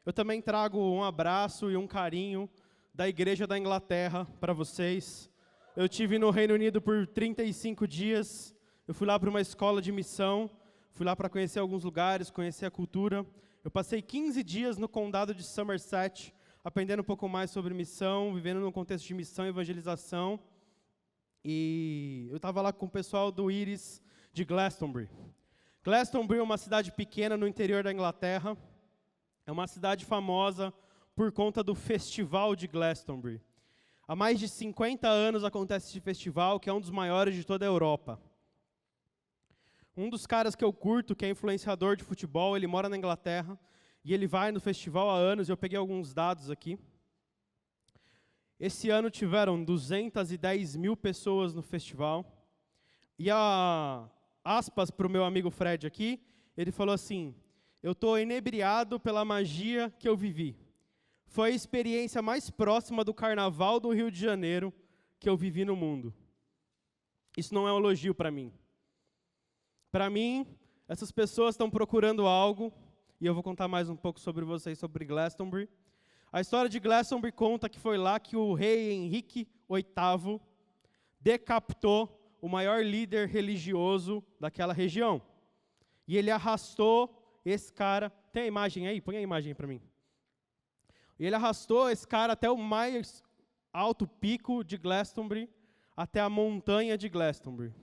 Eu também trago um abraço e um carinho da Igreja da Inglaterra para vocês. Eu estive no Reino Unido por 35 dias. Eu fui lá para uma escola de missão. Fui lá para conhecer alguns lugares, conhecer a cultura. Eu passei 15 dias no condado de Somerset, aprendendo um pouco mais sobre missão, vivendo num contexto de missão e evangelização. E eu estava lá com o pessoal do Iris de Glastonbury. Glastonbury é uma cidade pequena no interior da Inglaterra. É uma cidade famosa por conta do Festival de Glastonbury. Há mais de 50 anos acontece esse festival, que é um dos maiores de toda a Europa. Um dos caras que eu curto, que é influenciador de futebol, ele mora na Inglaterra, e ele vai no festival há anos. Eu peguei alguns dados aqui. Esse ano tiveram 210 mil pessoas no festival. E aspas para o meu amigo Fred aqui, ele falou assim: eu estou inebriado pela magia que eu vivi. Foi a experiência mais próxima do Carnaval do Rio de Janeiro que eu vivi no mundo. Isso não é um elogio para mim. Para mim, essas pessoas estão procurando algo, e eu vou contar mais um pouco sobre vocês, sobre Glastonbury. A história de Glastonbury conta que foi lá que o rei Henrique VIII decapitou o maior líder religioso daquela região. E ele arrastou esse cara... Tem a imagem aí? Põe a imagem aí para mim. E ele arrastou esse cara até o mais alto pico de Glastonbury, até a montanha de Glastonbury.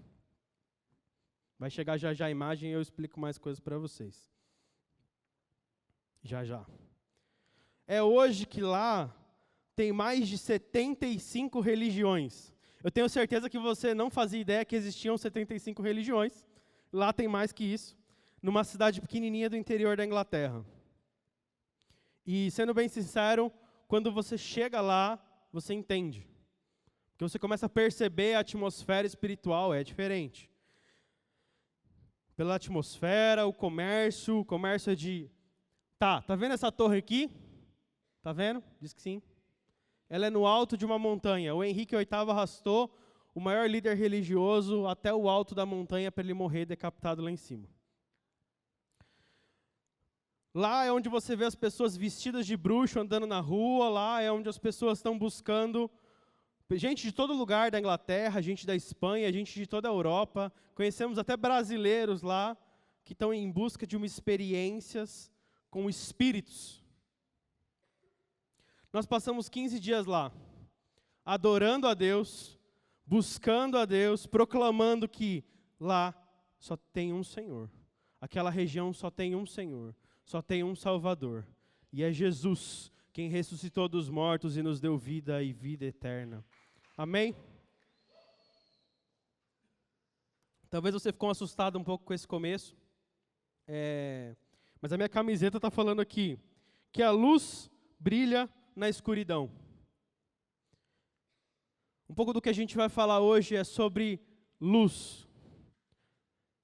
Vai chegar já já a imagem e eu explico mais coisas para vocês. Já já. É hoje que lá tem mais de 75 religiões. Eu tenho certeza que você não fazia ideia que existiam 75 religiões. Lá tem mais que isso, numa cidade pequenininha do interior da Inglaterra. E, sendo bem sincero, quando você chega lá, você entende. Porque você começa a perceber a atmosfera espiritual, é diferente. Pela atmosfera, o comércio é de... Tá vendo essa torre aqui? Tá vendo? Diz que sim. Ela é no alto de uma montanha. O Henrique VIII arrastou o maior líder religioso até o alto da montanha para ele morrer decapitado lá em cima. Lá é onde você vê as pessoas vestidas de bruxo andando na rua. Lá é onde as pessoas estão buscando... Gente de todo lugar da Inglaterra, gente da Espanha, gente de toda a Europa. Conhecemos até brasileiros lá que estão em busca de experiências com espíritos. Nós passamos 15 dias lá, adorando a Deus, buscando a Deus, proclamando que lá só tem um Senhor. Aquela região só tem um Senhor, só tem um Salvador. E é Jesus quem ressuscitou dos mortos e nos deu vida e vida eterna. Amém? Talvez você ficou assustado um pouco com esse começo. Mas a minha camiseta está falando aqui que a luz brilha na escuridão. Um pouco do que a gente vai falar hoje é sobre luz.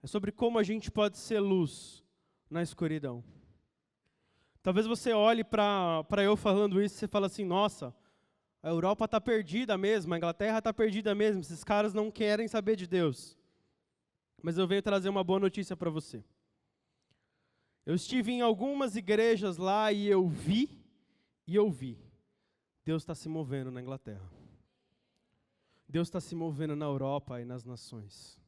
É sobre como a gente pode ser luz na escuridão. Talvez você olhe para eu falando isso e você fala assim: nossa, a Europa está perdida mesmo, a Inglaterra está perdida mesmo, esses caras não querem saber de Deus. Mas eu venho trazer uma boa notícia para você. Eu estive em algumas igrejas lá e eu vi. Deus está se movendo na Inglaterra. Deus está se movendo na Europa e nas nações.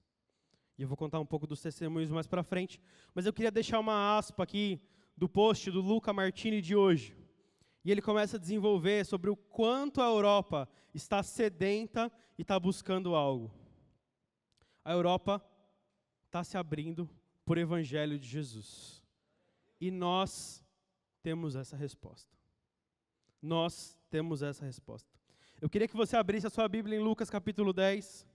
E eu vou contar um pouco dos testemunhos mais para frente. Mas eu queria deixar uma aspa aqui do post do Luca Martini de hoje. E ele começa a desenvolver sobre o quanto a Europa está sedenta e está buscando algo. A Europa está se abrindo por evangelho de Jesus. E nós temos essa resposta. Nós temos essa resposta. Eu queria que você abrisse a sua Bíblia em Lucas capítulo 10.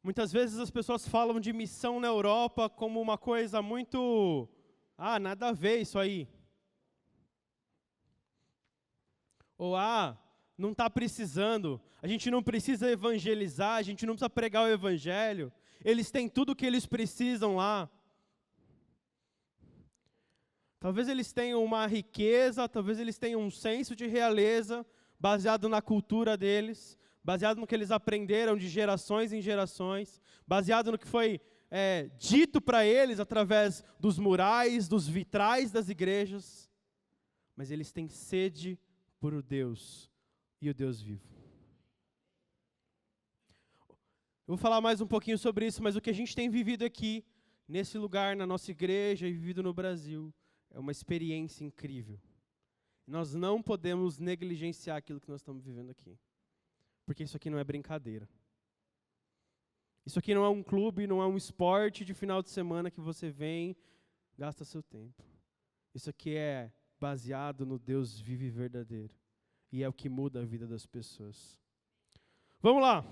Muitas vezes as pessoas falam de missão na Europa como uma coisa muito... nada a ver isso aí. Ou, não está precisando, a gente não precisa evangelizar, a gente não precisa pregar o evangelho. Eles têm tudo o que eles precisam lá. Talvez eles tenham uma riqueza, talvez eles tenham um senso de realeza, baseado na cultura deles, baseado no que eles aprenderam de gerações em gerações, baseado no que foi dito para eles através dos murais, dos vitrais das igrejas. Mas eles têm sede por o Deus e o Deus vivo. Eu vou falar mais um pouquinho sobre isso, mas o que a gente tem vivido aqui, nesse lugar, na nossa igreja e vivido no Brasil, é uma experiência incrível. Nós não podemos negligenciar aquilo que nós estamos vivendo aqui. Porque isso aqui não é brincadeira. Isso aqui não é um clube, não é um esporte de final de semana que você vem, gasta seu tempo. Isso aqui é baseado no Deus vivo e verdadeiro. E é o que muda a vida das pessoas. Vamos lá.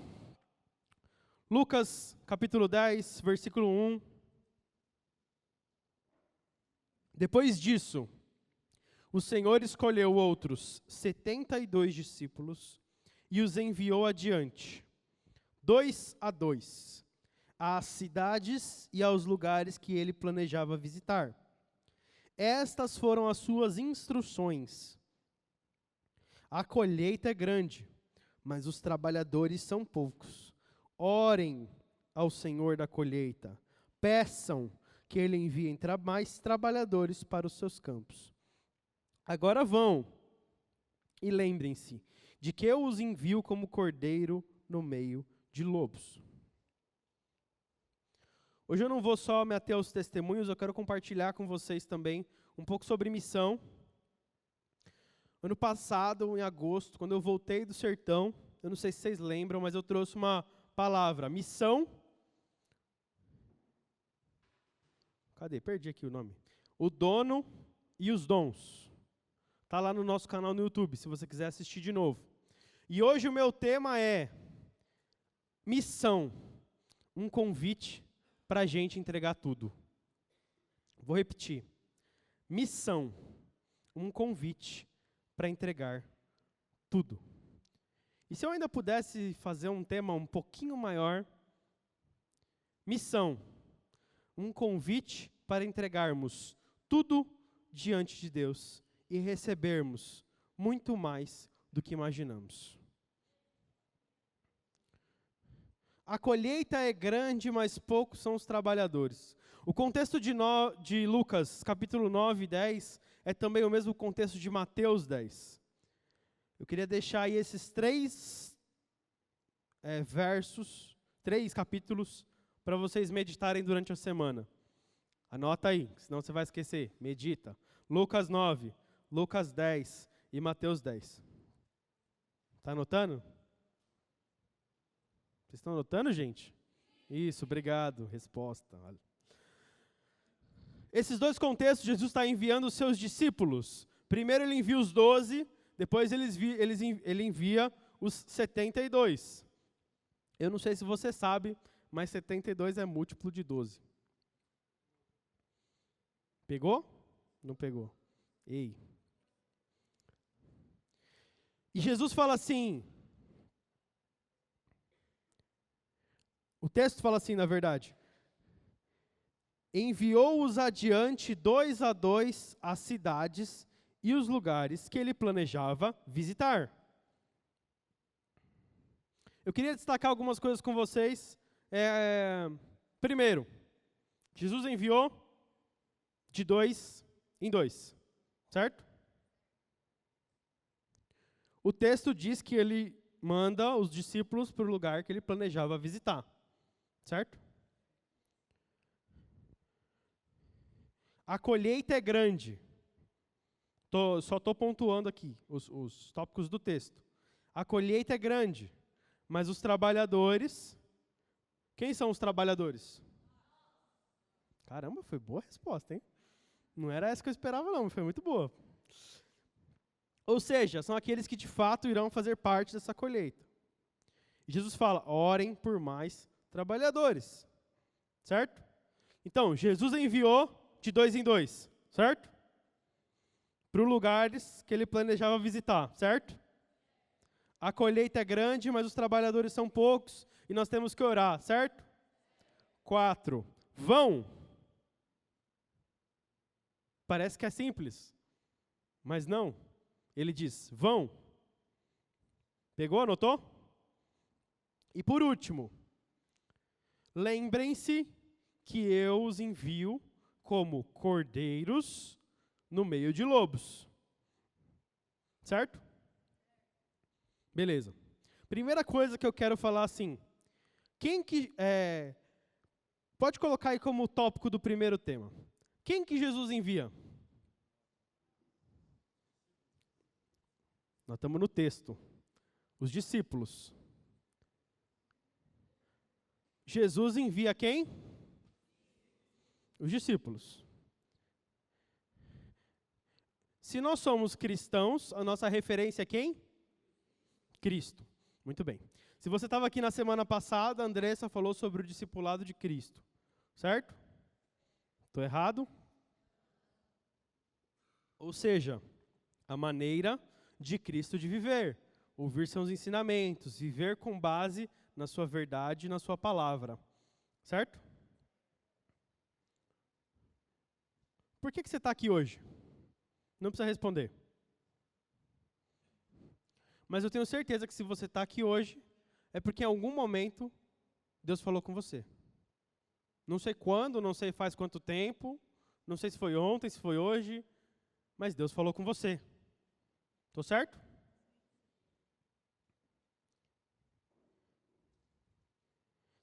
Lucas, capítulo 10, versículo 1. Depois disso, o Senhor escolheu outros 72 discípulos e os enviou adiante, 2 a 2, às cidades e aos lugares que ele planejava visitar. Estas foram as suas instruções. A colheita é grande, mas os trabalhadores são poucos. Orem ao Senhor da colheita, peçam que Ele envie mais trabalhadores para os seus campos. Agora vão e lembrem-se de que eu os envio como cordeiro no meio de lobos. Hoje eu não vou só me ater aos testemunhos, eu quero compartilhar com vocês também um pouco sobre missão. Ano passado, em agosto, quando eu voltei do sertão, eu não sei se vocês lembram, mas eu trouxe uma palavra, missão. Cadê? Perdi aqui o nome. O dono e os dons. Está lá no nosso canal no YouTube, se você quiser assistir de novo. E hoje o meu tema é missão, um convite para a gente entregar tudo. Vou repetir. Missão, um convite para entregar tudo. E se eu ainda pudesse fazer um tema um pouquinho maior, missão, um convite para entregarmos tudo diante de Deus e recebermos muito mais do que imaginamos. A colheita é grande, mas poucos são os trabalhadores. O contexto de Lucas, capítulo 9 e 10, é também o mesmo contexto de Mateus 10. Eu queria deixar aí esses três capítulos, para vocês meditarem durante a semana. Anota aí, senão você vai esquecer. Medita. Lucas 9, Lucas 10 e Mateus 10. Está anotando? Vocês estão anotando, gente? Isso, obrigado. Resposta. Esses dois contextos, Jesus está enviando os seus discípulos. Primeiro ele envia os 12, depois ele envia os 72. Eu não sei se você sabe, mas 72 é múltiplo de 12. Pegou? Não pegou. Ei. E Jesus fala assim, o texto fala assim, na verdade, enviou-os adiante 2 a 2 às cidades e os lugares que ele planejava visitar. Eu queria destacar algumas coisas com vocês. Primeiro, Jesus enviou de 2 em 2, certo? O texto diz que ele manda os discípulos para o lugar que ele planejava visitar, certo? A colheita é grande. Só estou pontuando aqui os tópicos do texto. A colheita é grande, mas os trabalhadores... Quem são os trabalhadores? Caramba, foi boa a resposta, hein? Não era essa que eu esperava, não, mas foi muito boa. Ou seja, são aqueles que de fato irão fazer parte dessa colheita. E Jesus fala, orem por mais trabalhadores, certo? Então, Jesus enviou de 2 em 2, certo? Para os lugares que ele planejava visitar, certo? A colheita é grande, mas os trabalhadores são poucos e nós temos que orar, certo? 4. Vão. Parece que é simples, mas não. Ele diz, vão. Pegou, anotou? E por último, lembrem-se que eu os envio como cordeiros no meio de lobos. Certo? Beleza. Primeira coisa que eu quero falar assim, pode colocar aí como tópico do primeiro tema. Quem que Jesus envia? Nós estamos no texto. Os discípulos. Jesus envia quem? Os discípulos. Se nós somos cristãos, a nossa referência é quem? Cristo. Muito bem. Se você estava aqui na semana passada, a Andressa falou sobre o discipulado de Cristo. Certo? Estou errado? Ou seja, a maneira de Cristo de viver. Ouvir seus ensinamentos, viver com base na sua verdade e na sua palavra. Certo? Por que você está aqui hoje? Não precisa responder. Mas eu tenho certeza que se você está aqui hoje, é porque em algum momento Deus falou com você. Não sei quando, não sei faz quanto tempo, não sei se foi ontem, se foi hoje, mas Deus falou com você. Tô certo?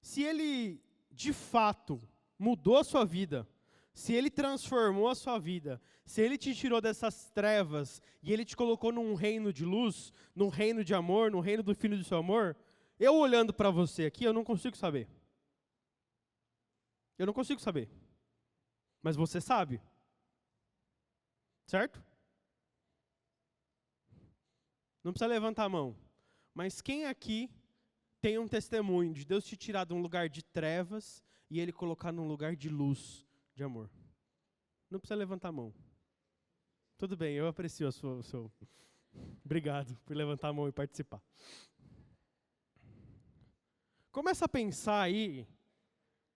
Se Ele, de fato, mudou a sua vida, se Ele transformou a sua vida, se Ele te tirou dessas trevas e Ele te colocou num reino de luz, num reino de amor, num reino do Filho do seu amor, eu olhando para você aqui, eu não consigo saber. Eu não consigo saber. Mas você sabe. Certo? Não precisa levantar a mão. Mas quem aqui tem um testemunho de Deus te tirar de um lugar de trevas e Ele colocar num lugar de luz, de amor? Não precisa levantar a mão. Tudo bem, eu aprecio o seu... Obrigado por levantar a mão e participar. Começa a pensar aí,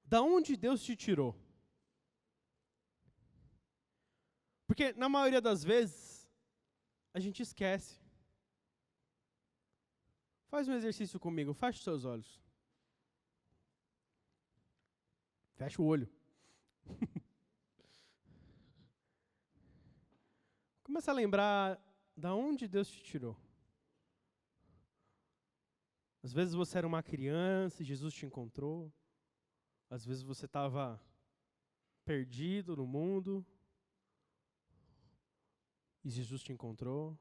da onde Deus te tirou? Porque na maioria das vezes, a gente esquece. Faz um exercício comigo, fecha os seus olhos. Fecha o olho. Começa a lembrar da onde Deus te tirou. Às vezes você era uma criança e Jesus te encontrou. Às vezes você estava perdido no mundo e Jesus te encontrou.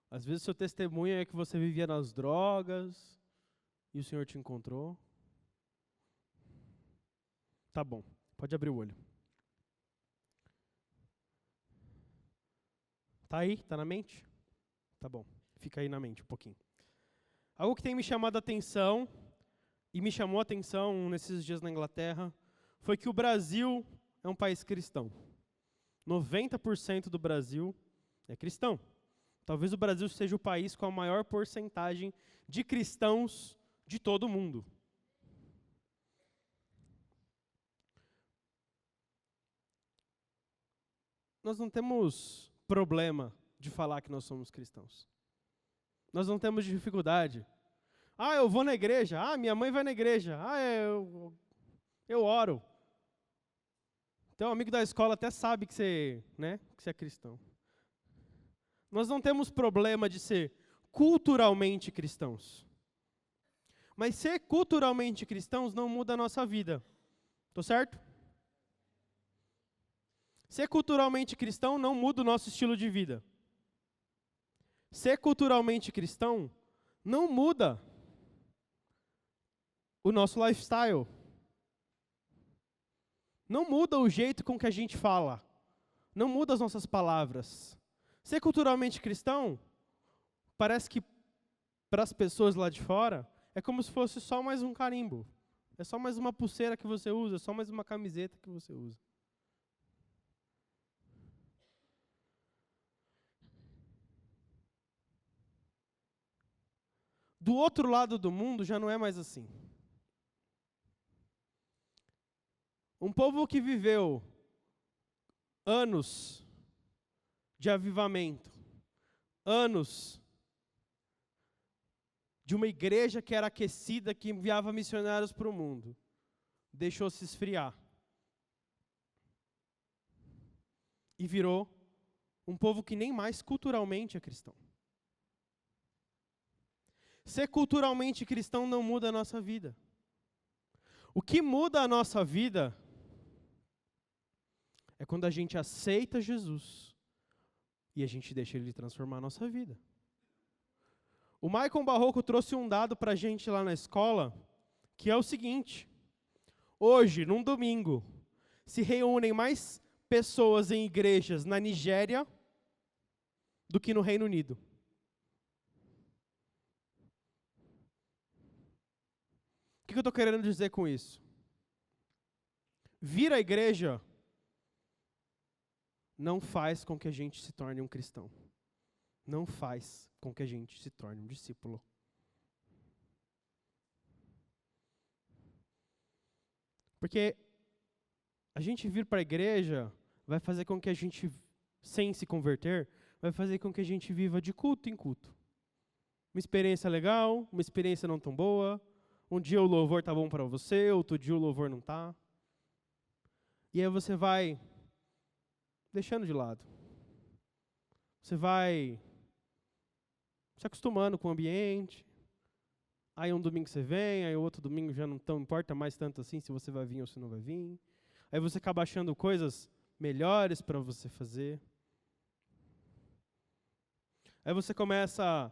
Às vezes seu testemunho é que você vivia nas drogas e o Senhor te encontrou. Tá bom, pode abrir o olho. Tá aí? Tá na mente? Tá bom, fica aí na mente um pouquinho. Algo que tem me chamado a atenção, e me chamou a atenção nesses dias na Inglaterra, foi que o Brasil é um país cristão. 90% do Brasil é cristão. Talvez o Brasil seja o país com a maior porcentagem de cristãos de todo o mundo. Nós não temos problema de falar que nós somos cristãos. Nós não temos dificuldade. Ah, eu vou na igreja. Ah, minha mãe vai na igreja. Ah, eu oro. Teu amigo da escola até sabe que você é cristão. Nós não temos problema de ser culturalmente cristãos. Mas ser culturalmente cristãos não muda a nossa vida. Tô certo? Ser culturalmente cristão não muda o nosso estilo de vida. Ser culturalmente cristão não muda o nosso lifestyle. Não muda o jeito com que a gente fala. Não muda as nossas palavras. Ser culturalmente cristão, parece que para as pessoas lá de fora, é como se fosse só mais um carimbo. É só mais uma pulseira que você usa, é só mais uma camiseta que você usa. Do outro lado do mundo já não é mais assim. Um povo que viveu anos de avivamento, anos de uma igreja que era aquecida, que enviava missionários para o mundo, deixou se esfriar. E virou um povo que nem mais culturalmente é cristão. Ser culturalmente cristão não muda a nossa vida. O que muda a nossa vida é quando a gente aceita Jesus e a gente deixa Ele transformar a nossa vida. O Maicon Barroco trouxe um dado para a gente lá na escola, que é o seguinte: hoje, num domingo, se reúnem mais pessoas em igrejas na Nigéria do que no Reino Unido. O que eu estou querendo dizer com isso? Vir à igreja não faz com que a gente se torne um cristão. Não faz com que a gente se torne um discípulo. Porque a gente vir para a igreja vai fazer com que a gente, sem se converter, vai fazer com que a gente viva de culto em culto. Uma experiência legal, uma experiência não tão boa. Um dia o louvor está bom para você, outro dia o louvor não está. E aí você vai deixando de lado. Você vai se acostumando com o ambiente. Aí um domingo você vem, aí o outro domingo já não importa mais tanto assim se você vai vir ou se não vai vir. Aí você acaba achando coisas melhores para você fazer. Aí você começa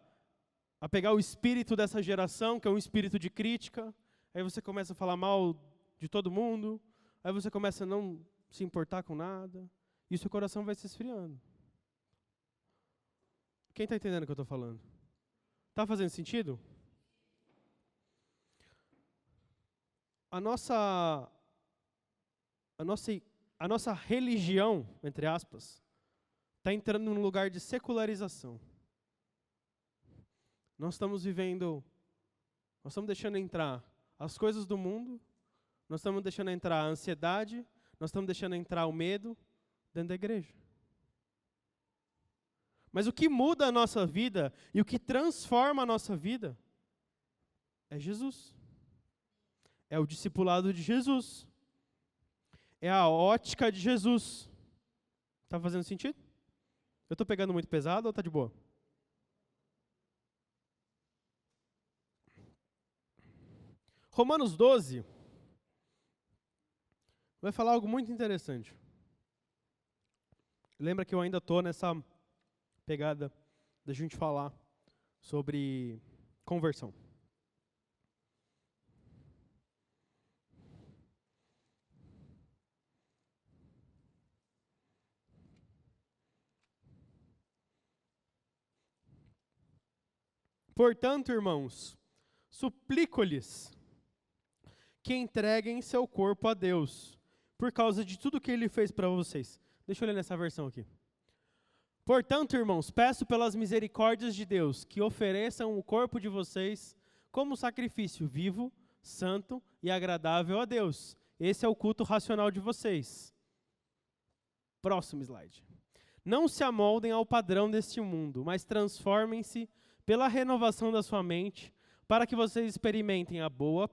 a pegar o espírito dessa geração, que é um espírito de crítica. Aí você começa a falar mal de todo mundo. Aí você começa a não se importar com nada. E o seu coração vai se esfriando. Quem está entendendo o que eu estou falando? Está fazendo sentido? A nossa religião, entre aspas, está entrando num lugar de secularização. Nós estamos deixando entrar as coisas do mundo, nós estamos deixando entrar a ansiedade, nós estamos deixando entrar o medo dentro da igreja. Mas o que muda a nossa vida e o que transforma a nossa vida é Jesus. É o discipulado de Jesus. É a ótica de Jesus. Está fazendo sentido? Eu estou pegando muito pesado ou está de boa? Romanos 12 vai falar algo muito interessante. Lembra que eu ainda estou nessa pegada da gente falar sobre conversão. Portanto, irmãos, suplico-lhes que entreguem seu corpo a Deus, por causa de tudo que Ele fez para vocês. Deixa eu ler nessa versão aqui. Portanto, irmãos, peço pelas misericórdias de Deus que ofereçam o corpo de vocês como sacrifício vivo, santo e agradável a Deus. Esse é o culto racional de vocês. Próximo slide. Não se amoldem ao padrão deste mundo, mas transformem-se pela renovação da sua mente, para que vocês experimentem a boa,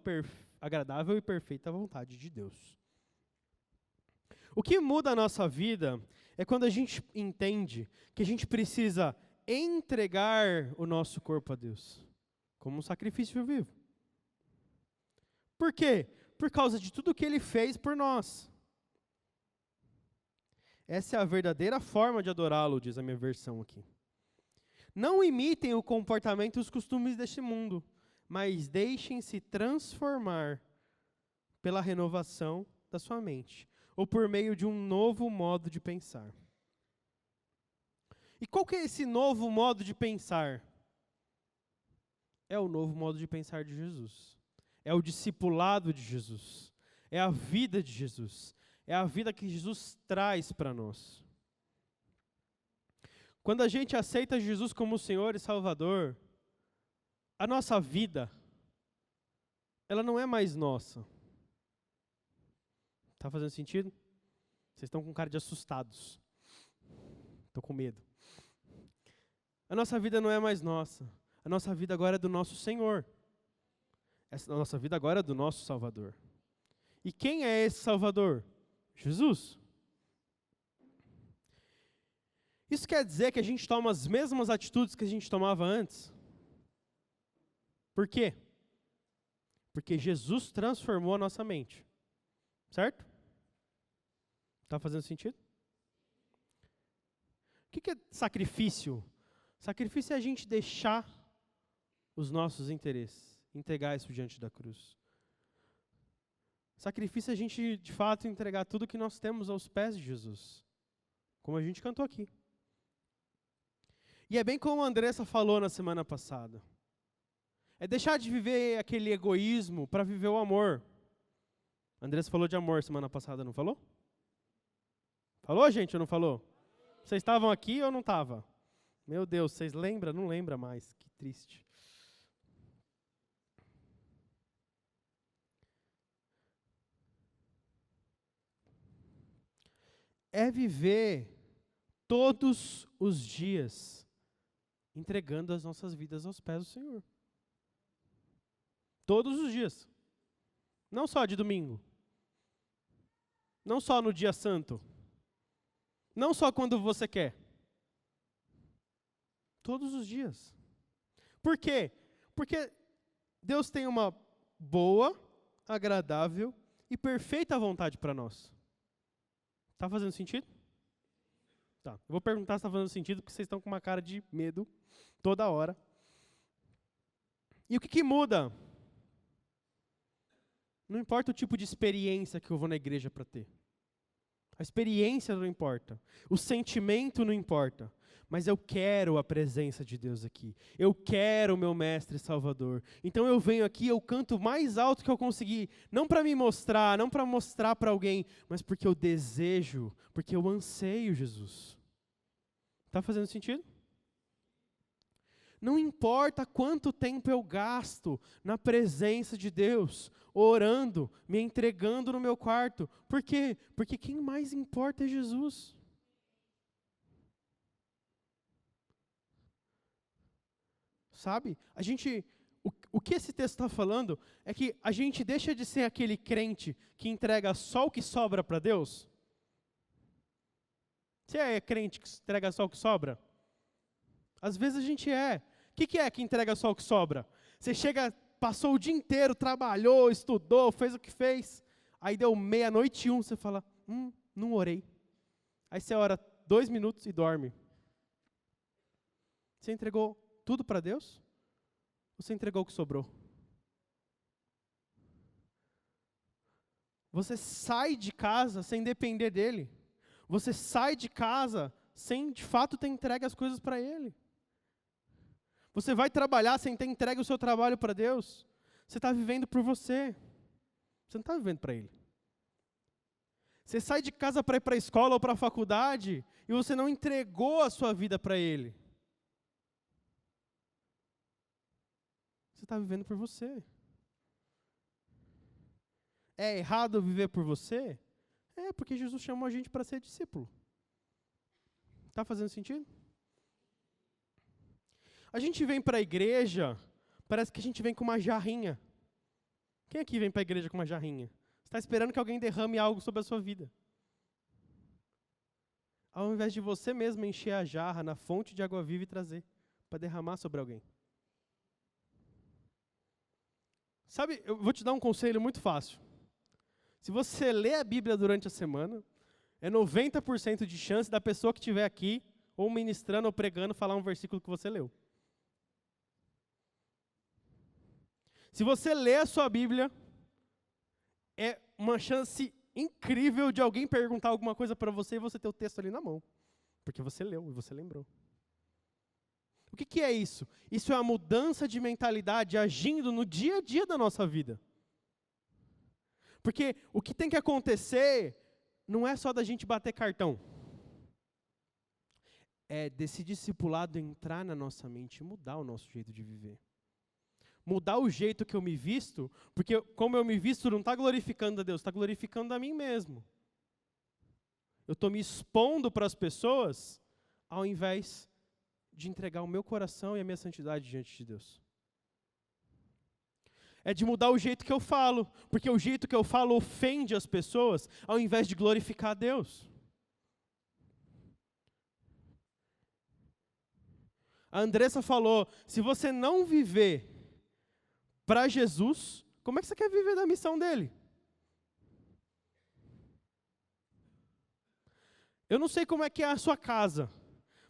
agradável e perfeita vontade de Deus. O que muda a nossa vida é quando a gente entende que a gente precisa entregar o nosso corpo a Deus, como um sacrifício vivo. Por quê? Por causa de tudo que Ele fez por nós. Essa é a verdadeira forma de adorá-lo, diz a minha versão aqui. Não imitem o comportamento e os costumes deste mundo, mas deixem-se transformar pela renovação da sua mente, ou por meio de um novo modo de pensar. E qual que é esse novo modo de pensar? É o novo modo de pensar de Jesus. É o discipulado de Jesus. É a vida de Jesus. É a vida que Jesus traz para nós. Quando a gente aceita Jesus como Senhor e Salvador, a nossa vida, ela não é mais nossa. Está fazendo sentido? Vocês estão com cara de assustados. Estou com medo. A nossa vida não é mais nossa. A nossa vida agora é do nosso Senhor. A nossa vida agora é do nosso Salvador. E quem é esse Salvador? Jesus. Isso quer dizer que a gente toma as mesmas atitudes que a gente tomava antes? Por quê? Porque Jesus transformou a nossa mente. Certo? Está fazendo sentido? O que é sacrifício? Sacrifício é a gente deixar os nossos interesses, entregar isso diante da cruz. Sacrifício é a gente, de fato, entregar tudo que nós temos aos pés de Jesus. Como a gente cantou aqui. E é bem como a Andressa falou na semana passada. É deixar de viver aquele egoísmo para viver o amor. A Andressa falou de amor semana passada, não falou? Falou, gente, ou não falou? Vocês estavam aqui ou não estavam? Meu Deus, vocês lembram? Não lembra mais. Que triste. É viver todos os dias entregando as nossas vidas aos pés do Senhor. Todos os dias. Não só de domingo. Não só no dia santo. Não só quando você quer. Todos os dias. Por quê? Porque Deus tem uma boa, agradável e perfeita vontade para nós. Está fazendo sentido? Tá. Eu vou perguntar se está fazendo sentido, porque vocês estão com uma cara de medo toda hora. E o que muda? Não importa o tipo de experiência que eu vou na igreja para ter. A experiência não importa. O sentimento não importa. Mas eu quero a presença de Deus aqui. Eu quero o meu mestre e salvador. Então eu venho aqui, eu canto o mais alto que eu conseguir. Não para me mostrar, não para mostrar para alguém, mas porque eu desejo, porque eu anseio Jesus. Está fazendo sentido? Não importa quanto tempo eu gasto na presença de Deus, orando, me entregando no meu quarto. Por quê? Porque quem mais importa é Jesus. Sabe? O que esse texto está falando é que a gente deixa de ser aquele crente que entrega só o que sobra para Deus. Você é crente que entrega só o que sobra? Às vezes a gente é. O que é que entrega só o que sobra? Você chega, passou o dia inteiro, trabalhou, estudou, fez o que fez. Aí deu 00:01, você fala, não orei. Aí você ora 2 minutos e dorme. Você entregou tudo para Deus? Ou você entregou o que sobrou? Você sai de casa sem depender dele. Você sai de casa sem, de fato, ter entregue as coisas para ele. Você vai trabalhar sem ter entregue o seu trabalho para Deus. Você está vivendo por você. Você não está vivendo para ele. Você sai de casa para ir para a escola ou para a faculdade e você não entregou a sua vida para ele. Você está vivendo por você. É errado viver por você? É, porque Jesus chamou a gente para ser discípulo. Está fazendo sentido? A gente vem para a igreja, parece que a gente vem com uma jarrinha. Quem aqui vem para a igreja com uma jarrinha? Você está esperando que alguém derrame algo sobre a sua vida. Ao invés de você mesmo encher a jarra na fonte de água viva e trazer, para derramar sobre alguém. Sabe, eu vou te dar um conselho muito fácil. Se você lê a Bíblia durante a semana, é 90% de chance da pessoa que estiver aqui, ou ministrando ou pregando, falar um versículo que você leu. Se você lê a sua Bíblia, é uma chance incrível de alguém perguntar alguma coisa para você e você ter o texto ali na mão. Porque você leu e você lembrou. O que é isso? Isso é a mudança de mentalidade agindo no dia a dia da nossa vida. Porque o que tem que acontecer não é só da gente bater cartão. É desse discipulado entrar na nossa mente e mudar o nosso jeito de viver. Mudar o jeito que eu me visto, porque como eu me visto não está glorificando a Deus, está glorificando a mim mesmo. eu estou me expondo para as pessoas, ao invés de entregar o meu coração e a minha santidade diante de Deus. É de mudar o jeito que eu falo, porque o jeito que eu falo ofende as pessoas, ao invés de glorificar a Deus. A Andressa falou, se você não viver para Jesus, como é que você quer viver da missão dele? Eu não sei como é que é a sua casa,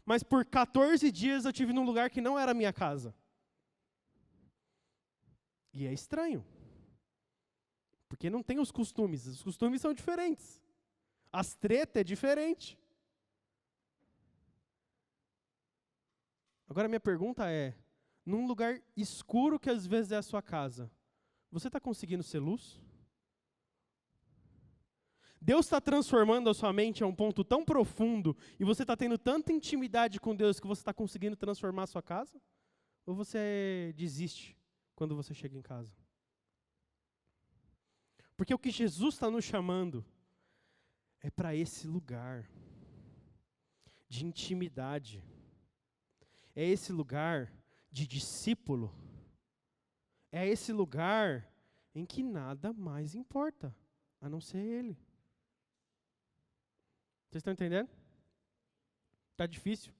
mas por 14 dias eu estive num lugar que não era a minha casa. E é estranho. Porque não tem os costumes são diferentes. As tretas é diferente. Agora minha pergunta é, num lugar escuro que às vezes é a sua casa, você está conseguindo ser luz? Deus está transformando a sua mente a um ponto tão profundo e você está tendo tanta intimidade com Deus que você está conseguindo transformar a sua casa? Ou você desiste quando você chega em casa? Porque o que Jesus está nos chamando é para esse lugar de intimidade. É esse lugar de discípulo. É esse lugar em que nada mais importa, a não ser Ele. Vocês estão entendendo? Está difícil.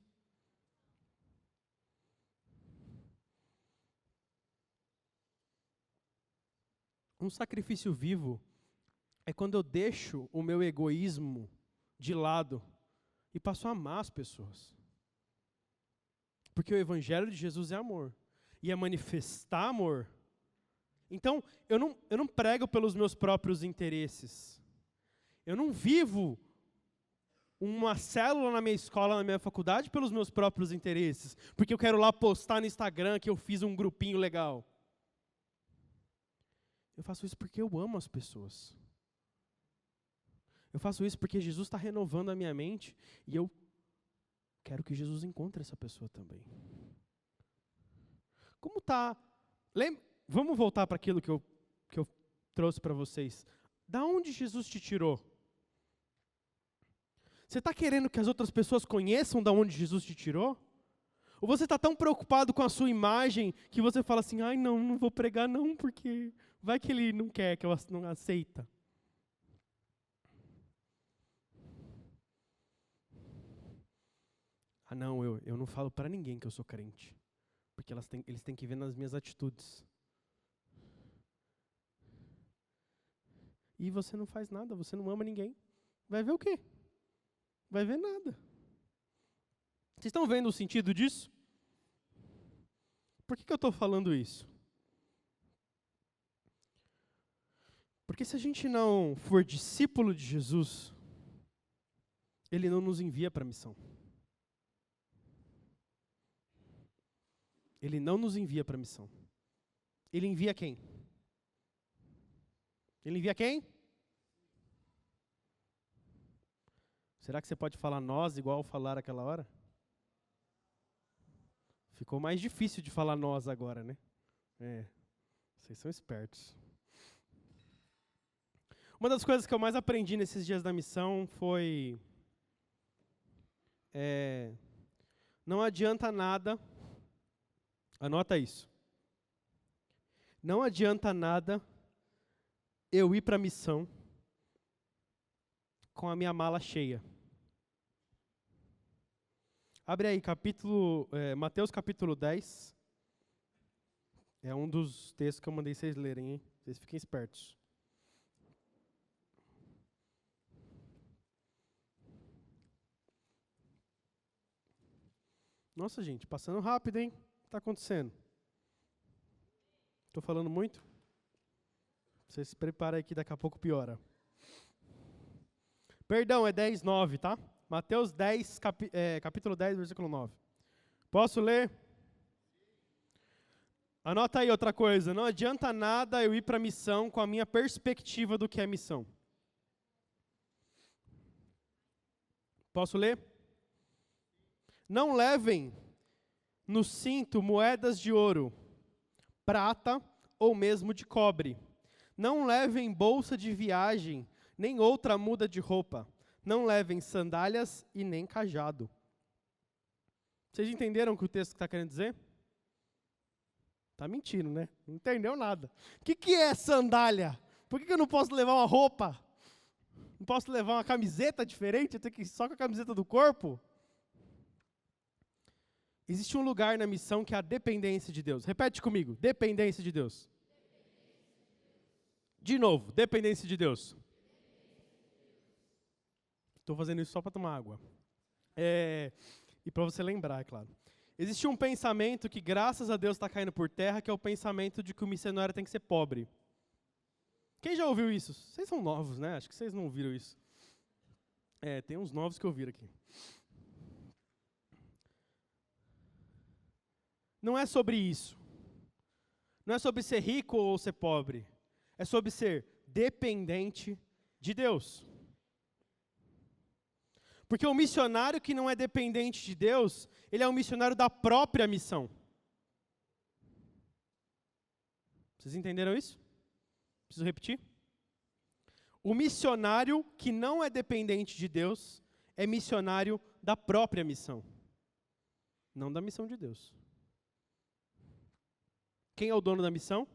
Um sacrifício vivo é quando eu deixo o meu egoísmo de lado e passo a amar as pessoas. Porque o Evangelho de Jesus é amor. E é manifestar amor. Então, eu não prego pelos meus próprios interesses. Eu não vivo uma célula na minha escola, na minha faculdade, pelos meus próprios interesses. Porque eu quero lá postar no Instagram que eu fiz um grupinho legal. Eu faço isso porque eu amo as pessoas. Eu faço isso porque Jesus está renovando a minha mente e eu quero que Jesus encontre essa pessoa também. Como está? Vamos voltar para aquilo que eu trouxe para vocês. Da onde Jesus te tirou? Você está querendo que as outras pessoas conheçam da onde Jesus te tirou? Ou você está tão preocupado com a sua imagem que você fala assim, ai não vou pregar não, porque vai que ele não quer, que eu não aceita. Ah não, eu não falo para ninguém que eu sou crente, porque eles têm que ver nas minhas atitudes. E você não faz nada, você não ama ninguém. Vai ver o quê? Vai ver nada. Vocês estão vendo o sentido disso? Por que eu estou falando isso? Porque se a gente não for discípulo de Jesus, Ele não nos envia para a missão. Ele não nos envia para a missão. Ele envia quem? Ele envia quem? Será que você pode falar nós igual falar aquela hora? Ficou mais difícil de falar nós agora, né? Vocês são espertos. Uma das coisas que eu mais aprendi nesses dias da missão foi... não adianta nada... Anota isso. Não adianta nada eu ir para a missão com a minha mala cheia. Abre aí, Mateus capítulo 10. É um dos textos que eu mandei vocês lerem, hein? Vocês fiquem espertos. Nossa, gente, passando rápido, hein? O que está acontecendo? Estou falando muito? Vocês se preparem aqui, daqui a pouco piora. Perdão, é 10:9, tá? Mateus 10, capítulo 10, versículo 9. Posso ler? Anota aí outra coisa. Não adianta nada eu ir para a missão com a minha perspectiva do que é missão. Posso ler? Não levem no cinto moedas de ouro, prata ou mesmo de cobre. Não levem bolsa de viagem, nem outra muda de roupa. não levem sandálias e nem cajado. Vocês entenderam o que o texto está querendo dizer? Tá mentindo, né? Não entendeu nada. O que é sandália? Por que eu não posso levar uma roupa? Não posso levar uma camiseta diferente? Eu tenho que ir só com a camiseta do corpo? Existe um lugar na missão que é a dependência de Deus. Repete comigo, dependência de Deus. De novo, dependência de Deus. Estou fazendo isso só para tomar água. E para você lembrar, é claro. Existe um pensamento que, graças a Deus, está caindo por terra, que é o pensamento de que o missionário tem que ser pobre. Quem já ouviu isso? Vocês são novos, né? Acho que vocês não ouviram isso. Tem uns novos que ouviram aqui. Não é sobre isso. Não é sobre ser rico ou ser pobre. É sobre ser dependente de Deus. Porque o missionário que não é dependente de Deus, ele é um missionário da própria missão. Vocês entenderam isso? Preciso repetir? O missionário que não é dependente de Deus é missionário da própria missão, não da missão de Deus. Quem é o dono da missão?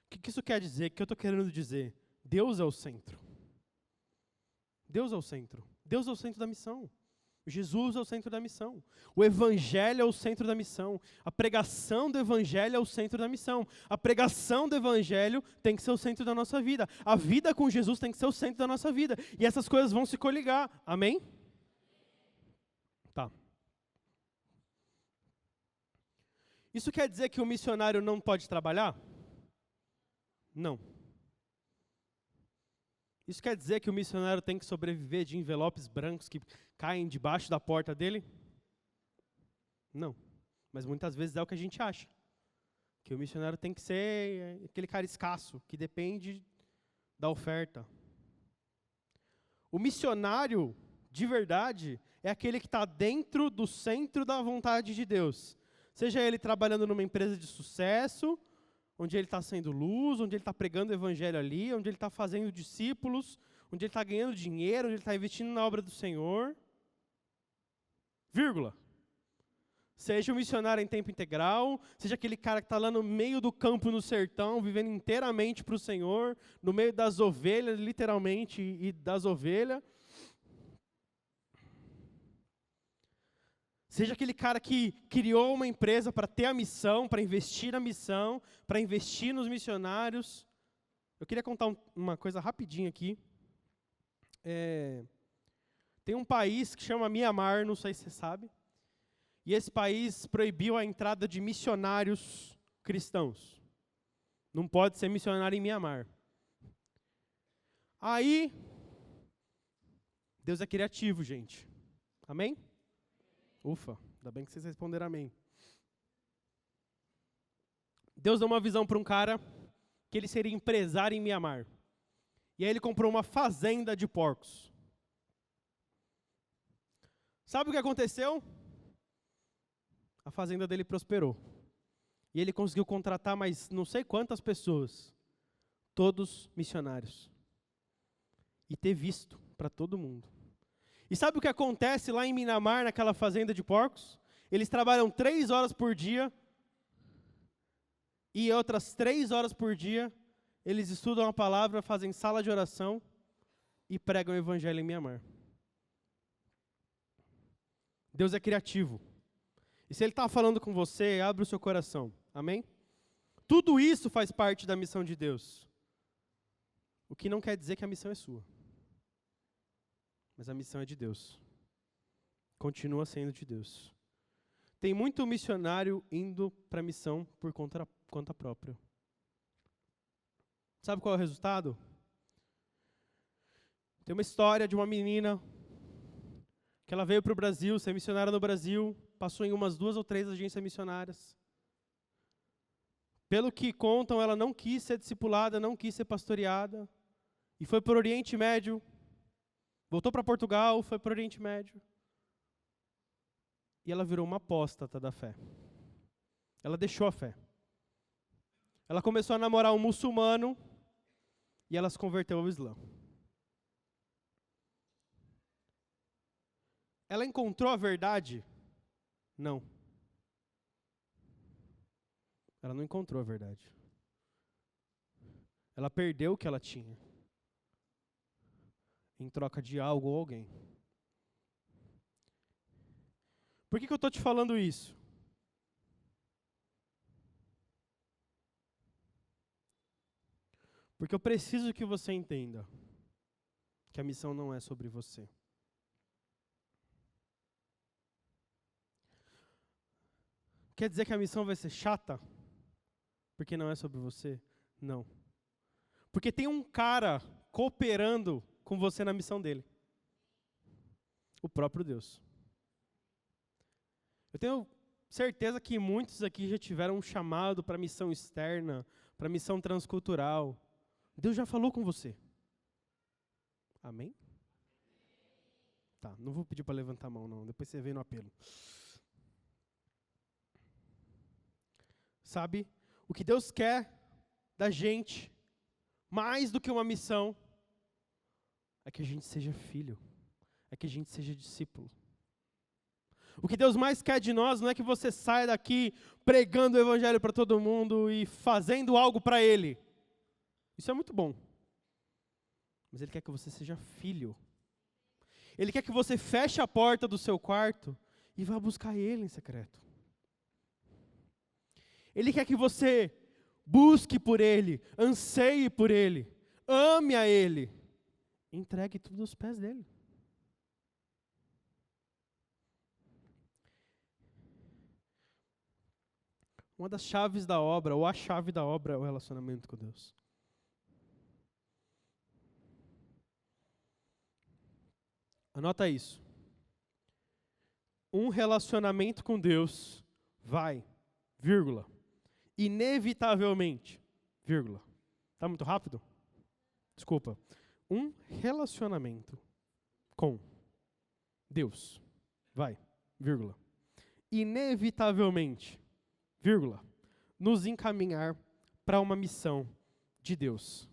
O que isso quer dizer? O que eu estou querendo dizer? Deus é o centro. Deus é o centro. Deus é o centro da missão. Jesus é o centro da missão. O Evangelho é o centro da missão. A pregação do Evangelho é o centro da missão. A pregação do Evangelho tem que ser o centro da nossa vida. A vida com Jesus tem que ser o centro da nossa vida. E essas coisas vão se coligar. Amém? Tá. Isso quer dizer que o missionário não pode trabalhar? Não. Isso quer dizer que o missionário tem que sobreviver de envelopes brancos que caem debaixo da porta dele? Não. Mas muitas vezes é o que a gente acha. Que o missionário tem que ser aquele cara escasso, que depende da oferta. O missionário, de verdade, é aquele que está dentro do centro da vontade de Deus. Seja ele trabalhando numa empresa de sucesso, onde ele está sendo luz, onde ele está pregando o evangelho ali, onde ele está fazendo discípulos, onde ele está ganhando dinheiro, onde ele está investindo na obra do Senhor. Vírgula. Seja um missionário em tempo integral, seja aquele cara que está lá no meio do campo, no sertão, vivendo inteiramente para o Senhor, no meio das ovelhas, literalmente, e das ovelhas. Seja aquele cara que criou uma empresa para ter a missão, para investir na missão, para investir nos missionários. Eu queria contar uma coisa rapidinho aqui. Tem um país que chama Mianmar, não sei se você sabe. E esse país proibiu a entrada de missionários cristãos. Não pode ser missionário em Mianmar. Aí, Deus é criativo, gente. Amém? Ufa, ainda bem que vocês responderam amém. Deus deu uma visão para um cara que ele seria empresário em Mianmar. E aí ele comprou uma fazenda de porcos. Sabe o que aconteceu? A fazenda dele prosperou. E ele conseguiu contratar mais não sei quantas pessoas. Todos missionários. E ter visto para todo mundo. E sabe o que acontece lá em Mianmar, naquela fazenda de porcos? Eles trabalham 3 horas por dia, e outras 3 horas por dia, eles estudam a palavra, fazem sala de oração, e pregam o evangelho em Mianmar. Deus é criativo. E se Ele está falando com você, abre o seu coração. Amém? Tudo isso faz parte da missão de Deus. O que não quer dizer que a missão é sua. Mas a missão é de Deus. Continua sendo de Deus. Tem muito missionário indo para a missão por conta própria. Sabe qual é o resultado? Tem uma história de uma menina que ela veio para o Brasil, ser missionária no Brasil, passou em umas 2 ou 3 agências missionárias. Pelo que contam, ela não quis ser discipulada, não quis ser pastoreada, e foi para o Oriente Médio. Voltou para Portugal, foi para o Oriente Médio. E ela virou uma apóstata da fé. Ela deixou a fé. Ela começou a namorar um muçulmano e ela se converteu ao Islã. ela encontrou a verdade? Não. Ela não encontrou a verdade. Ela perdeu o que ela tinha em troca de algo ou alguém. Por que eu estou te falando isso? Porque eu preciso que você entenda que a missão não é sobre você. Quer dizer que a missão vai ser chata? Porque não é sobre você? Não. Porque tem um cara cooperando com você na missão dele. O próprio Deus. Eu tenho certeza que muitos aqui já tiveram um chamado para missão externa, para missão transcultural. Deus já falou com você. Amém? Tá, não vou pedir para levantar a mão não, depois você vem no apelo. Sabe, o que Deus quer da gente, mais do que uma missão, é que a gente seja filho, é que a gente seja discípulo. O que Deus mais quer de nós não é que você saia daqui pregando o evangelho para todo mundo e fazendo algo para Ele. Isso é muito bom. Mas Ele quer que você seja filho. Ele quer que você feche a porta do seu quarto e vá buscar Ele em secreto. Ele quer que você busque por Ele, anseie por Ele, ame a Ele, entregue tudo aos pés dEle. Uma das chaves da obra, ou a chave da obra, é o relacionamento com Deus. Anota isso. Um relacionamento com Deus vai, vírgula, inevitavelmente, vírgula. Tá muito rápido? Desculpa. Um relacionamento com Deus vai, vírgula, inevitavelmente, vírgula, nos encaminhar para uma missão de Deus.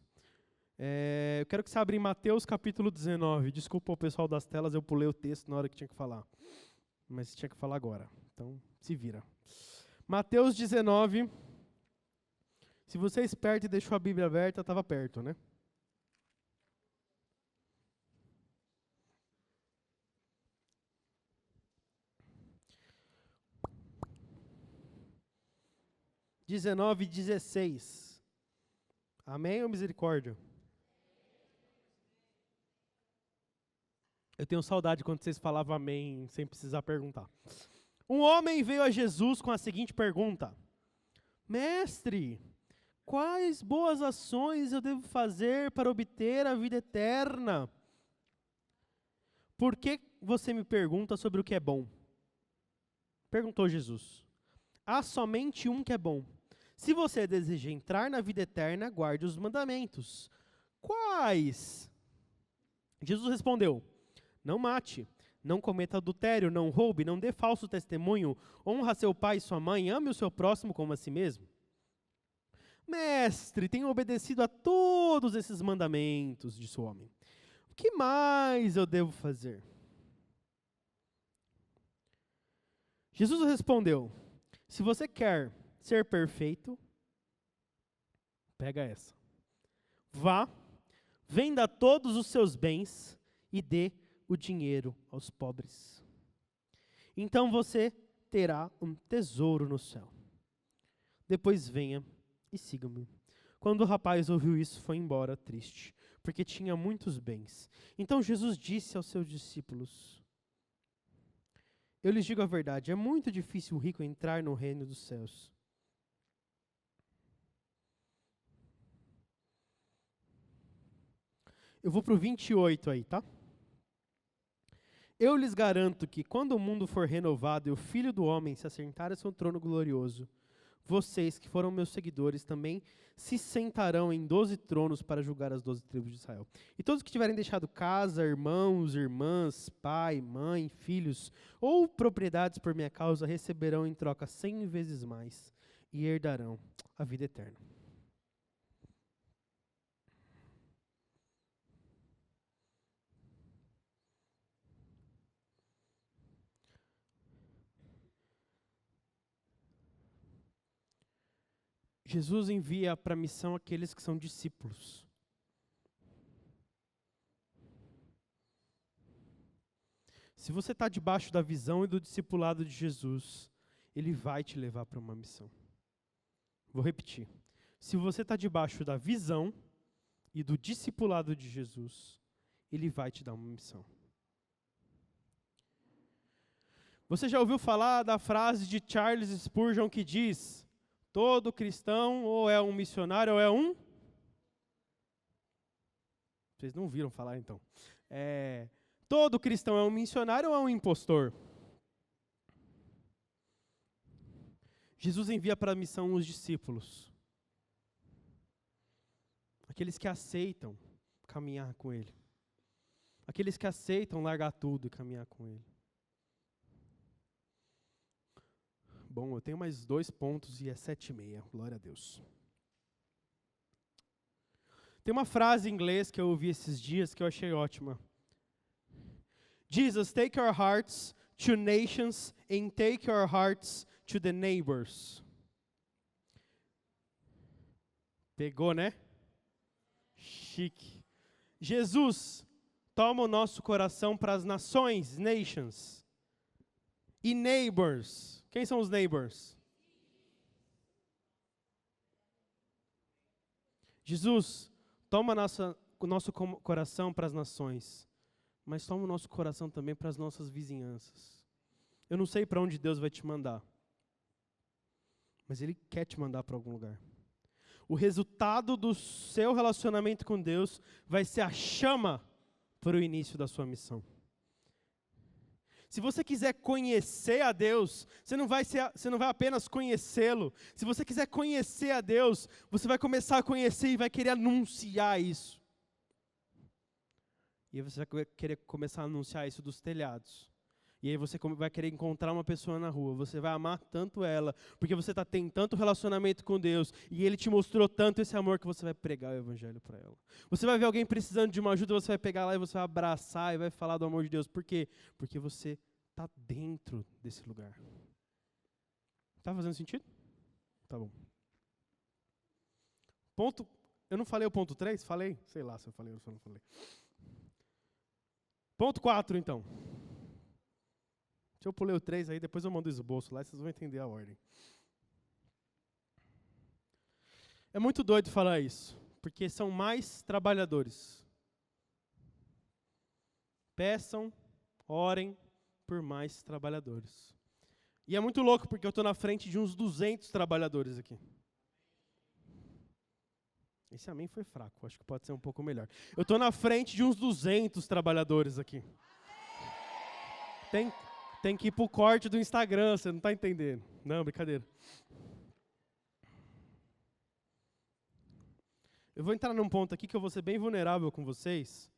Eu quero que você abra em Mateus capítulo 19. Desculpa o pessoal das telas, eu pulei o texto na hora que tinha que falar. Mas tinha que falar agora. Então, se vira. Mateus 19. Se você é esperto e deixou a Bíblia aberta, estava perto, né? (19 e 16). Amém ou misericórdia? Eu tenho saudade quando vocês falavam amém sem precisar perguntar. Um homem veio a Jesus com a seguinte pergunta: Mestre, quais boas ações eu devo fazer para obter a vida eterna? Por que você me pergunta sobre o que é bom? Perguntou Jesus. Há somente um que é bom. Se você deseja entrar na vida eterna, guarde os mandamentos. Quais? Jesus respondeu: Não mate, não cometa adultério, não roube, não dê falso testemunho, honra seu pai e sua mãe, ame o seu próximo como a si mesmo. Mestre, tenho obedecido a todos esses mandamentos, disse o homem. O que mais eu devo fazer? Jesus respondeu: Se você quer ser perfeito, pega essa. Vá, venda todos os seus bens e dê o dinheiro aos pobres. Então você terá um tesouro no céu. Depois venha e siga-me. Quando o rapaz ouviu isso, foi embora triste, porque tinha muitos bens. Então Jesus disse aos seus discípulos: Eu lhes digo a verdade, é muito difícil o rico entrar no reino dos céus. Eu vou para o 28 aí, tá? Eu lhes garanto que quando o mundo for renovado e o Filho do Homem se assentar em seu trono glorioso, vocês que foram meus seguidores também se sentarão em 12 tronos para julgar as 12 tribos de Israel. E todos que tiverem deixado casa, irmãos, irmãs, pai, mãe, filhos ou propriedades por minha causa receberão em troca 100 vezes mais e herdarão a vida eterna. Jesus envia para a missão aqueles que são discípulos. Se você está debaixo da visão e do discipulado de Jesus, Ele vai te levar para uma missão. Vou repetir. Se você está debaixo da visão e do discipulado de Jesus, Ele vai te dar uma missão. Você já ouviu falar da frase de Charles Spurgeon que diz: todo cristão ou é um missionário ou é um... Vocês não viram falar então. Todo cristão é um missionário ou é um impostor? Jesus envia para a missão os discípulos. Aqueles que aceitam caminhar com Ele. Aqueles que aceitam largar tudo e caminhar com Ele. Bom, eu tenho mais 2 pontos e é 7:30. Glória a Deus. Tem uma frase em inglês que eu ouvi esses dias que eu achei ótima. Jesus, take your hearts to nations and take your hearts to the neighbors. Pegou, né? Chique. Jesus, toma o nosso coração para as nações, nations. E neighbors. Quem são os neighbors? Jesus, toma o nosso coração para as nações, mas toma o nosso coração também para as nossas vizinhanças. Eu não sei para onde Deus vai te mandar, mas Ele quer te mandar para algum lugar. O resultado do seu relacionamento com Deus vai ser a chama para o início da sua missão. Se você quiser conhecer a Deus, você não vai apenas conhecê-lo. Se você quiser conhecer a Deus, você vai começar a conhecer e vai querer anunciar isso. E aí você vai querer começar a anunciar isso dos telhados. E aí você vai querer encontrar uma pessoa na rua. Você vai amar tanto ela, porque você tem tanto relacionamento com Deus, e Ele te mostrou tanto esse amor que você vai pregar o evangelho para ela. Você vai ver alguém precisando de uma ajuda, você vai pegar lá e você vai abraçar e vai falar do amor de Deus. Por quê? Porque você está dentro desse lugar. Está fazendo sentido? Tá bom. Eu não falei o ponto 3? Falei? Sei lá se eu falei ou se eu não falei. Ponto 4, então. Se eu pulei o 3 aí, depois eu mando o esboço lá e vocês vão entender a ordem. É muito doido falar isso, porque são mais trabalhadores. Peçam, orem por mais trabalhadores. E é muito louco, porque eu estou na frente de uns 200 trabalhadores aqui. Esse amém foi fraco, acho que pode ser um pouco melhor. Eu estou na frente de uns 200 trabalhadores aqui. Tem que ir pro corte do Instagram, você não está entendendo. Não, brincadeira. Eu vou entrar num ponto aqui que eu vou ser bem vulnerável com vocês.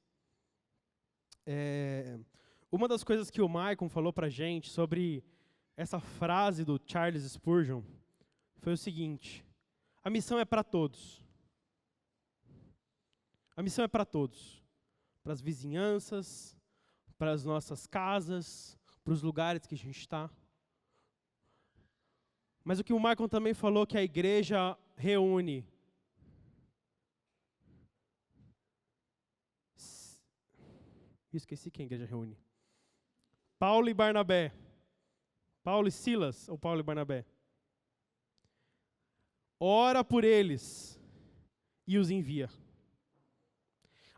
Uma das coisas que o Maicon falou pra gente sobre essa frase do Charles Spurgeon foi o seguinte: a missão é para todos. A missão é para todos. Para as vizinhanças, para as nossas casas, para os lugares que a gente está. Mas o que o Maicon também falou, que a igreja reúne esqueci quem a igreja reúne. Paulo e Barnabé. Paulo e Silas, ou Paulo e Barnabé. Ora por eles e os envia.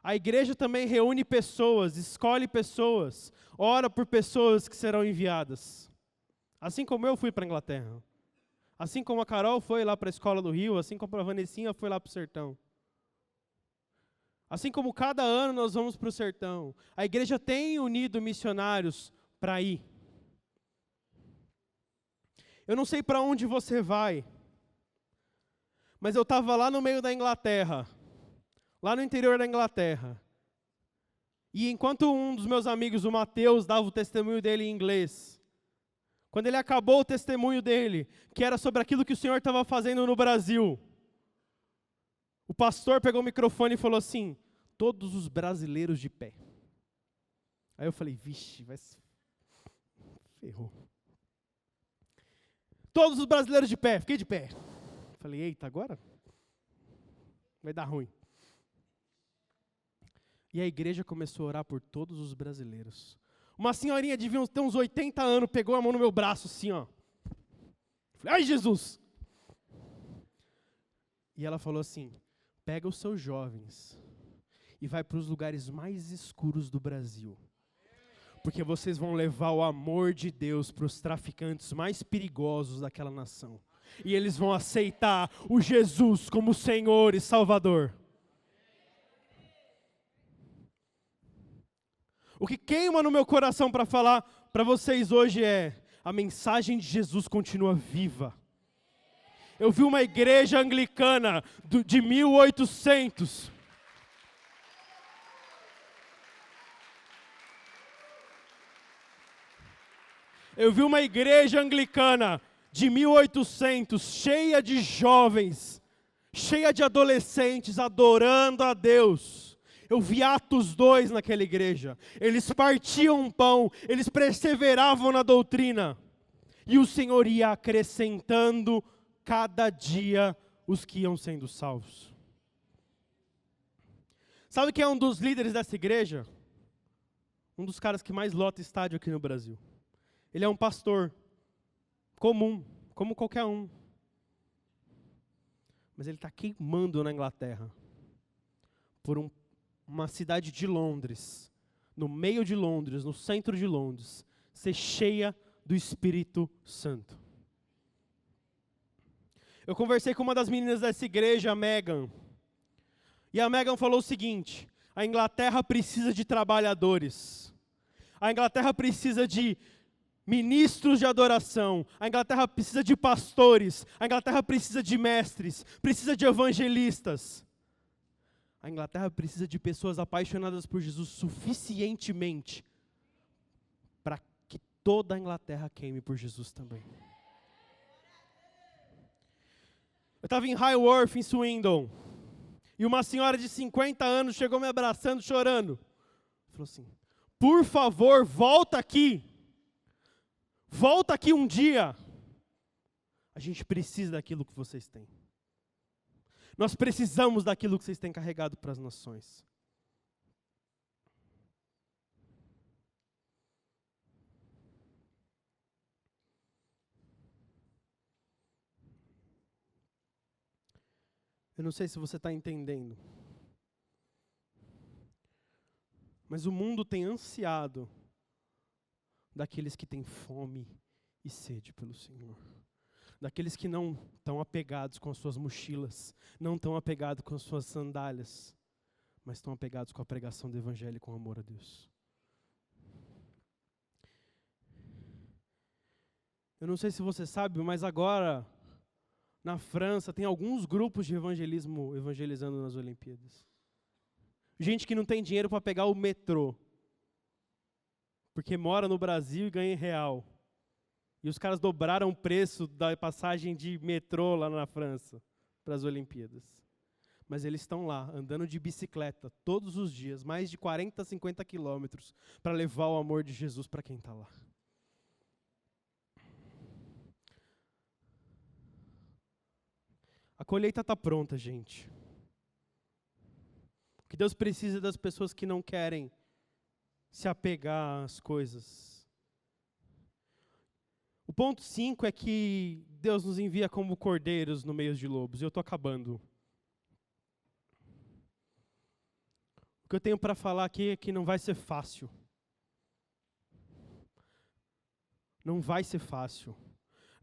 A igreja também reúne pessoas, escolhe pessoas, ora por pessoas que serão enviadas. Assim como eu fui para a Inglaterra. Assim como a Carol foi lá para a escola do Rio, assim como a Vanessinha foi lá para o sertão. Assim como cada ano nós vamos para o sertão. A igreja tem unido missionários para ir. Eu não sei para onde você vai, mas eu estava lá no meio da Inglaterra, lá no interior da Inglaterra. E enquanto um dos meus amigos, o Mateus, dava o testemunho dele em inglês, quando ele acabou o testemunho dele, que era sobre aquilo que o Senhor estava fazendo no Brasil, o pastor pegou o microfone e falou assim: todos os brasileiros de pé. Aí eu falei, vixe, ferrou. Todos os brasileiros de pé, fiquei de pé. Falei, eita, agora vai dar ruim. E a igreja começou a orar por todos os brasileiros. Uma senhorinha devia ter uns 80 anos, pegou a mão no meu braço assim, ó. Falei, ai, Jesus! E ela falou assim, pega os seus jovens e vai para os lugares mais escuros do Brasil. Porque vocês vão levar o amor de Deus para os traficantes mais perigosos daquela nação. E eles vão aceitar o Jesus como Senhor e Salvador. O que queima no meu coração para falar para vocês hoje é, a mensagem de Jesus continua viva. Eu vi uma igreja anglicana de 1800. Eu vi uma igreja anglicana de 1800, cheia de jovens, cheia de adolescentes adorando a Deus. Eu vi Atos 2 naquela igreja. Eles partiam pão, eles perseveravam na doutrina. E o Senhor ia acrescentando cada dia os que iam sendo salvos. Sabe quem é um dos líderes dessa igreja? Um dos caras que mais lota estádio aqui no Brasil. Ele é um pastor comum, como qualquer um. Mas ele está queimando na Inglaterra. Por uma cidade de Londres, no meio de Londres, no centro de Londres, ser cheia do Espírito Santo. Eu conversei com uma das meninas dessa igreja, a Megan. E a Megan falou o seguinte, a Inglaterra precisa de trabalhadores. A Inglaterra precisa de ministros de adoração. A Inglaterra precisa de pastores. A Inglaterra precisa de mestres. Precisa de evangelistas. A Inglaterra precisa de pessoas apaixonadas por Jesus suficientemente para que toda a Inglaterra queime por Jesus também. Eu estava em Highworth, em Swindon, e uma senhora de 50 anos chegou me abraçando, chorando. Falou assim, por favor, volta aqui. Volta aqui um dia. A gente precisa daquilo que vocês têm. Nós precisamos daquilo que vocês têm carregado para as nações. Eu não sei se você está entendendo. Mas o mundo tem ansiado daqueles que têm fome e sede pelo Senhor. Daqueles que não estão apegados com as suas mochilas, não estão apegados com as suas sandálias, mas estão apegados com a pregação do Evangelho e com o amor a Deus. Eu não sei se você sabe, mas agora, na França, tem alguns grupos de evangelismo evangelizando nas Olimpíadas. Gente que não tem dinheiro para pegar o metrô, porque mora no Brasil e ganha em real. E os caras dobraram o preço da passagem de metrô lá na França, para as Olimpíadas. Mas eles estão lá, andando de bicicleta, todos os dias, mais de 40, 50 quilômetros, para levar o amor de Jesus para quem está lá. A colheita está pronta, gente. O que Deus precisa é das pessoas que não querem se apegar às coisas. O ponto 5 é que Deus nos envia como cordeiros no meio de lobos. E eu estou acabando. O que eu tenho para falar aqui é que não vai ser fácil. Não vai ser fácil.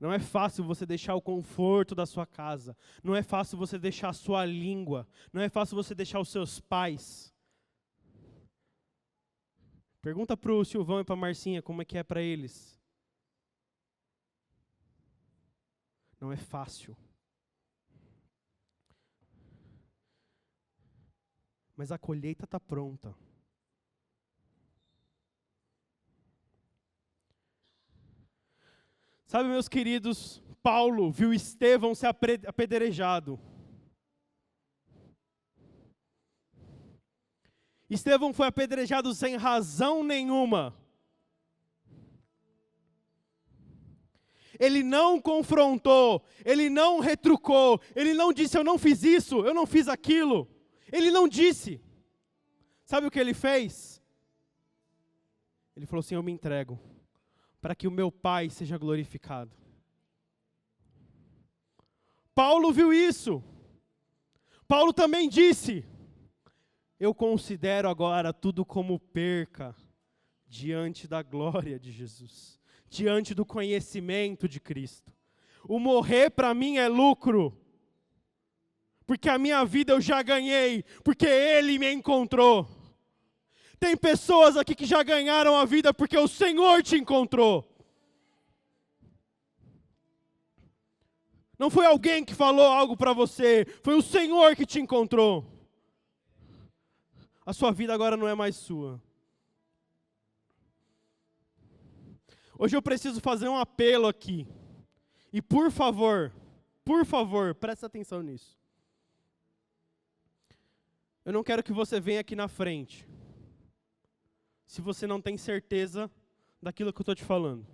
Não é fácil você deixar o conforto da sua casa. Não é fácil você deixar a sua língua. Não é fácil você deixar os seus pais. Pergunta para o Silvão e para a Marcinha como é que é para eles. Não é fácil. Mas a colheita está pronta. Sabe, meus queridos, Paulo viu Estevão ser apedrejado. Estevão foi apedrejado sem razão nenhuma. Ele não confrontou, ele não retrucou, ele não disse, eu não fiz isso, eu não fiz aquilo. Ele não disse. Sabe o que ele fez? Ele falou assim, eu me entrego, para que o meu Pai seja glorificado. Paulo viu isso. Paulo também disse, eu considero agora tudo como perca, diante da glória de Jesus, diante do conhecimento de Cristo. O morrer para mim é lucro, porque a minha vida eu já ganhei, porque Ele me encontrou. Tem pessoas aqui que já ganharam a vida porque o Senhor te encontrou. Não foi alguém que falou algo para você, foi o Senhor que te encontrou. A sua vida agora não é mais sua. Hoje eu preciso fazer um apelo aqui. E por favor, preste atenção nisso. Eu não quero que você venha aqui na frente, se você não tem certeza daquilo que eu estou te falando.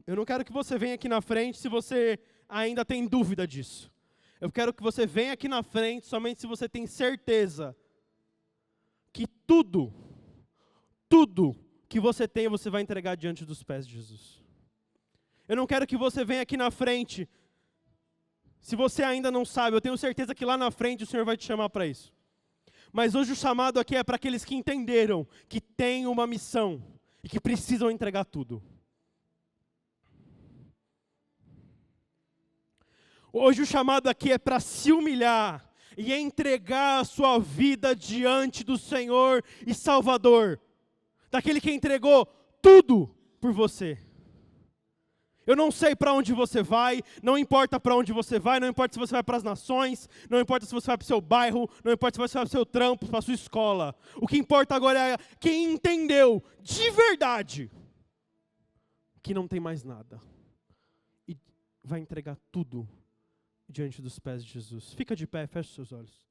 Eu não quero que você venha aqui na frente se você ainda tem dúvida disso. Eu quero que você venha aqui na frente somente se você tem certeza que tudo que você tem, você vai entregar diante dos pés de Jesus. Eu não quero que você venha aqui na frente, se você ainda não sabe, eu tenho certeza que lá na frente o Senhor vai te chamar para isso. Mas hoje o chamado aqui é para aqueles que entenderam que têm uma missão e que precisam entregar tudo. Hoje o chamado aqui é para se humilhar e entregar a sua vida diante do Senhor e Salvador, daquele que entregou tudo por você. Eu não sei para onde você vai, não importa para onde você vai, não importa se você vai para as nações, não importa se você vai para o seu bairro, não importa se você vai para o seu trampo, para a sua escola. O que importa agora é quem entendeu de verdade que não tem mais nada e vai entregar tudo diante dos pés de Jesus. Fica de pé, feche seus olhos.